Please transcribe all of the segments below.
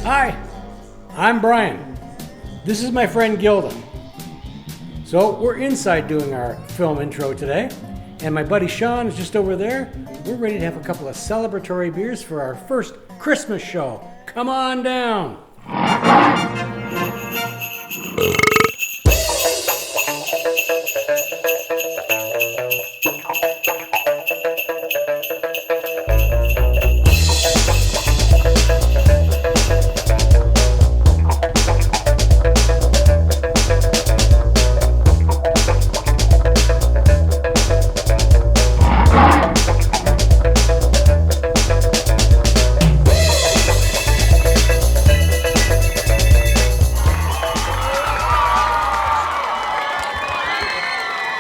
Hi, I'm Brian. This is my friend Gilda. So we're inside doing our film intro today, and my buddy Sean is just over there. We're ready to have a couple of celebratory beers for our first Christmas show. Come on down.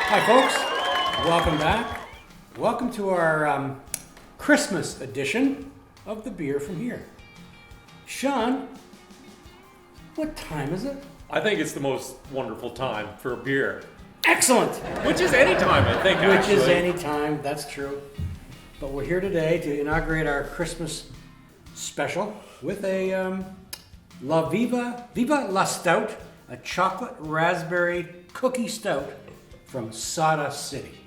Hi folks, welcome back. Welcome to our Christmas edition of the Beer From Here. Sean, what time is it? I think it's the most wonderful time for a beer. Excellent! Which is any time, I think, Which is any time, that's true. But we're here today to inaugurate our Christmas special with a Viva La Stout, a chocolate raspberry cookie stout from Sawdust City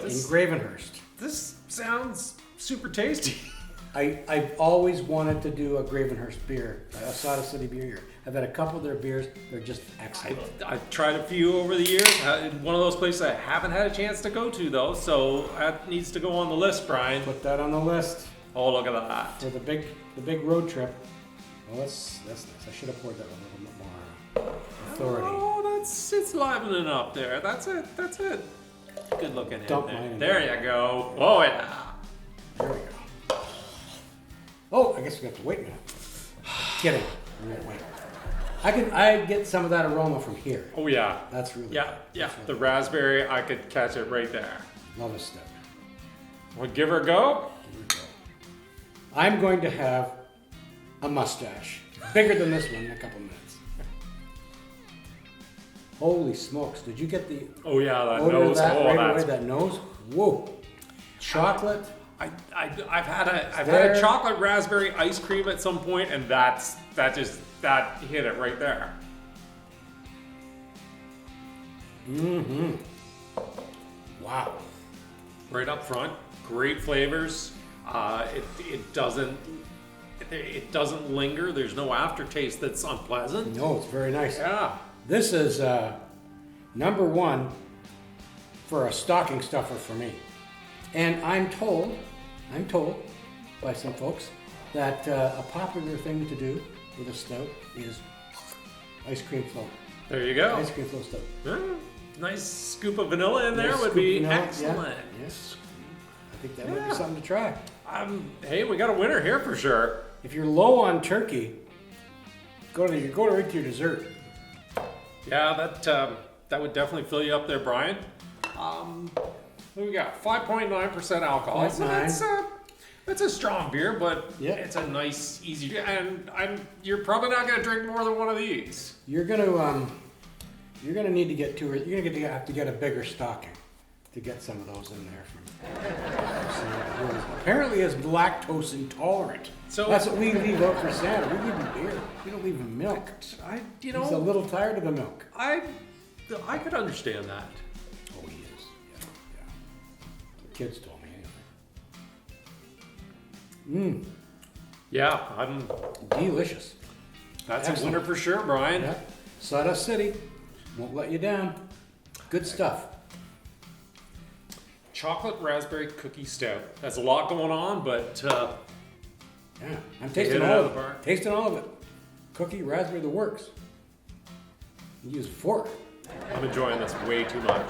in Gravenhurst. This sounds super tasty. I've always wanted to do a Gravenhurst beer, a Sawdust City beer here. I've had a couple of their beers, they're just excellent. I've tried a few over the years. One of those places I haven't had a chance to go to, though, so that needs to go on the list, Brian. Put that on the list Oh, look at that. for the big road trip. Well, that's nice. I should have poured that with a little bit more authority. Oh, it's livening up there. That's it. Good looking Dump in mine there. in There you go. Oh, yeah. There we go. Oh, I guess we have to wait a minute. Kidding. We won't wait. I get some of that aroma from here. Oh, yeah. That's really Yeah, good. yeah. That's really The raspberry, I could catch it right there. good. Love this stuff. Well, give her a go. Here we go. I'm going to have a mustache. Bigger than this one in a couple minutes. Holy smokes. Did you get the Oh, yeah, that odor of nose. that Oh, right that's away? That nose? Whoa. Chocolate. I've had a There. chocolate raspberry ice cream at some point, and that hit it right there. Mm-hmm. Wow. Right up front, great flavors. It doesn't linger. There's no aftertaste that's unpleasant. No, it's very nice. Yeah. This is number one for a stocking stuffer for me. And I'm told by some folks that a popular thing to do with a stout is ice cream float. There you go. Ice cream float stout. Nice scoop of vanilla in there Nice would scoop be vanilla, excellent. Yeah. Yes. I think that might Yeah. be something to try. Hey, we got a winner here for sure. If you're low on turkey, go right to your dessert. Yeah, that would definitely fill you up there, Brian. What we got? 5.9% alcohol. So 0.9. that's a strong beer, but Yeah. it's a nice, easy. And you're probably not going to drink more than one of these. You're gonna need to get two. You're gonna have to get a bigger stocking to get some of those in there. Apparently, is lactose intolerant. So- that's what we leave out for Santa. We give him beer. We don't leave him milk. He's a little tired of the milk. I could understand that. Oh, he is. Yeah. The kids told me anyway. Yeah, I'm. Delicious. That's Excellent. a winner for sure, Brian. Yeah. Sawdust City won't let you down. Good stuff. Chocolate raspberry cookie stout. That's a lot going on, but Yeah, I'm Hit tasting it all out of of the it. park. Tasting all of it. Cookie, raspberry, the works. You use a fork. I'm enjoying this way too much.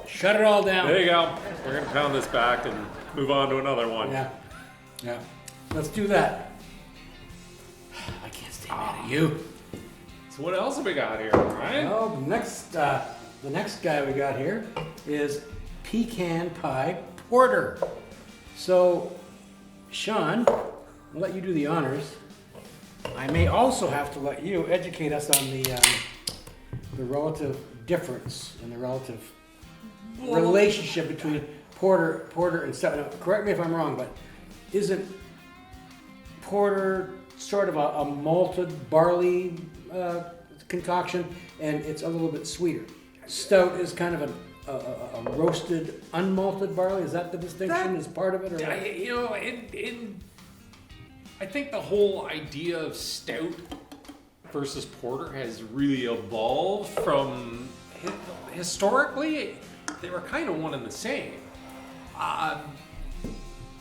Shut it all down. There you go. We're gonna pound this back and move on to another one. Yeah. Let's do that. I can't stay mad at you. So what else have we got here, Brian? Well, the next guy we got here is Pecan Pie Porter. So, Sean, I'll let you do the honors. I may also have to let you educate us on the relative difference and the relative relationship between porter and stout. Now, correct me if I'm wrong, but isn't porter, sort of a malted barley concoction, and it's a little bit sweeter. Stout is kind of a roasted, unmalted barley. Is that the distinction? Is part of it, or what? You know, I think the whole idea of stout versus porter has really evolved from historically they were kind of one and the same.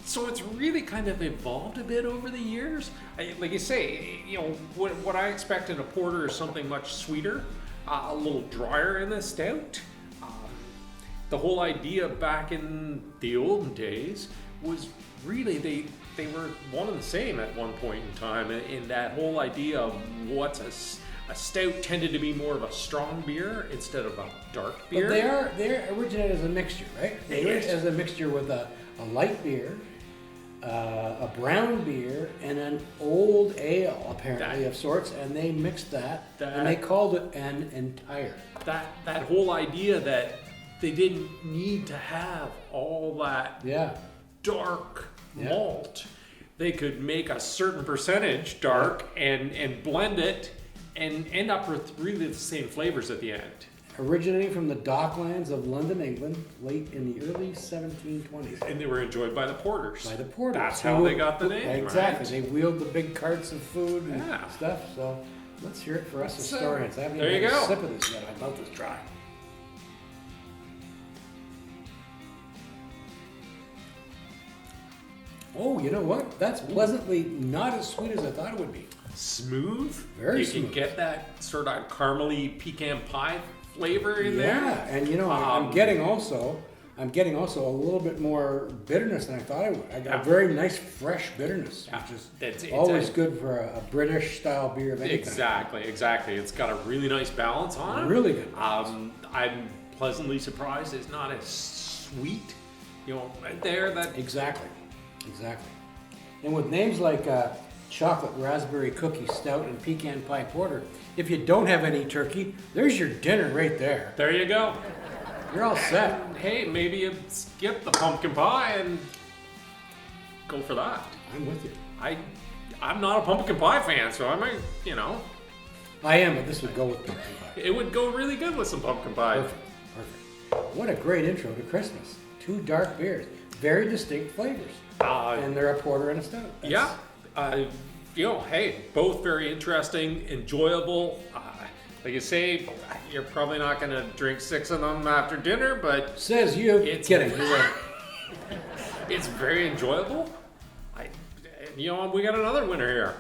So it's really kind of evolved a bit over the years. Like you say, you know, what I expect in a porter is something much sweeter, a little drier in the stout. The whole idea back in the olden days was really they were one and the same at one point in time, in that whole idea of what's a stout tended to be more of a strong beer instead of a dark beer. But they originate as a mixture, right? They Yes. as a mixture with a light beer, a brown beer, and an old ale, apparently, of sorts, and they mixed that, and they called it an entire. That whole idea that they didn't need to have all that dark malt. They could make a certain percentage dark and blend it and end up with really the same flavors at the end. Originating from the docklands of London, England, late in the early 1720s. And they were enjoyed by the porters. By the porters. That's how they got the name, exactly. right? They wheeled the big carts of food and stuff. So let's hear it for us historians. I haven't even had a sip of this yet. My mouth is dry. Oh, you know what? That's pleasantly not as sweet as I thought it would be. Smooth. Very you smooth. can get that sort of caramely pecan pie flavor in there. Yeah, and you know, I'm getting also a little bit more bitterness than I thought I would. I got a very nice fresh bitterness, which is It's always good for a British style beer of any kind. Exactly. It's got a really nice balance on it. Really good. I'm pleasantly surprised it's not as sweet. You know, right there. Exactly. And with names like chocolate raspberry cookie stout and pecan pie porter, if you don't have any turkey, there's your dinner right there. There you go. You're all set. And, hey, maybe you skip the pumpkin pie and go for that. I'm with you. I'm not a pumpkin pie fan, so I might, you know. I am, but this would go with pumpkin pie. It would go really good with some pumpkin pie. Perfect. What a great intro to Christmas. 2 dark beers, very distinct flavors. And they're a porter and a stout. You know, hey, both very interesting, enjoyable. Like you say, you're probably not going to drink 6 of them after dinner, but Says you. It's kidding. You're right. it's very enjoyable. We got another winner here.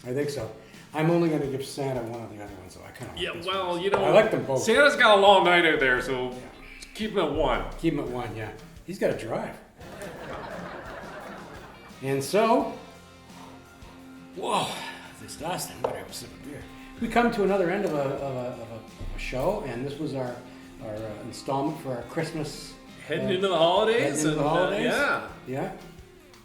I think so. I'm only going to give Santa one of the other ones, so I kind of like this one. You know, I like them both. Santa's got a long night out there, so keep him at 1. Keep him at 1, yeah. He's got to drive. And so, whoa, this last time, I'm going to have a sip of beer. We come to another end of a show, and this was our installment for our Christmas. Heading into the holidays. Heading into the holidays. Yeah.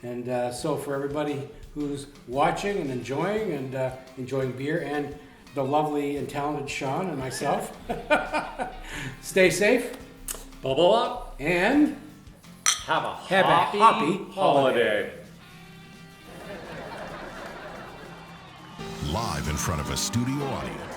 And so for everybody who's watching and enjoying beer, and the lovely and talented Sean and myself, stay safe. Bubble up. And have a happy holiday. Live in front of a studio audience.